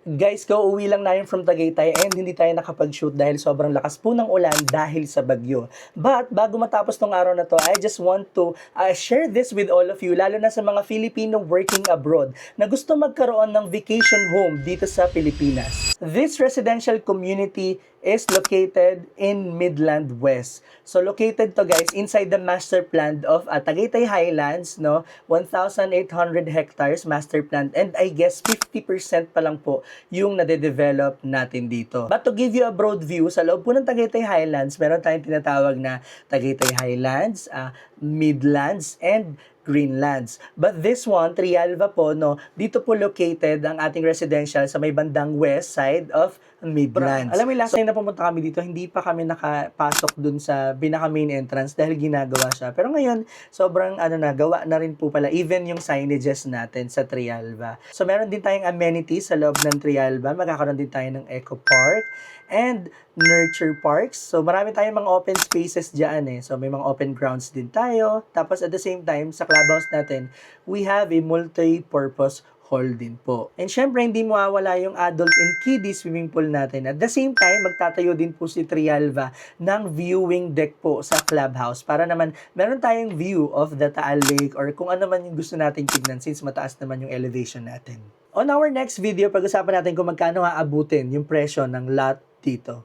Guys, kauuwi lang namin from Tagaytay and hindi tayo nakapag-shoot dahil sobrang lakas po ng ulan dahil sa bagyo. But bago matapos tong araw na to, I just want to share this with all of you, lalo na sa mga Filipino working abroad na gusto magkaroon ng vacation home dito sa Pilipinas. This residential community is located in Midland West. So located to guys inside the master plan of Tagaytay Highlands, no? 1,800 hectares master plan, and I guess 50% pa lang po yung nade-develop natin dito. But to give you a broad view, sa loob po ng Tagaytay Highlands, meron tayong tinatawag na Tagaytay Highlands, Midlands, and Greenlands. But this one, Trialva po, no, dito po located ang ating residential sa may bandang west side of Midlands. Alam mo, last time na pumunta kami dito, hindi pa kami nakapasok dun sa pinaka main entrance dahil ginagawa siya. Pero ngayon, sobrang gawa na rin po pala, even yung signages natin sa Trialva. So meron din tayong amenities sa loob ng Trialva. Magkakaroon din tayo ng Eco Park and Nurture Parks. So marami tayong mga open spaces dyan eh. So may mga open grounds din tayo. Tapos at the same time, sa clubhouse natin, we have a multi-purpose hall din po. And syempre, hindi mawawala yung adult and kiddie swimming pool natin. At the same time, magtatayo din po si Trialva ng viewing deck po sa clubhouse para naman meron tayong view of the Taal Lake or kung ano man yung gusto nating tignan since mataas naman yung elevation natin. On our next video, pag-usapan natin kung magkano aabutin yung presyo ng lot dito.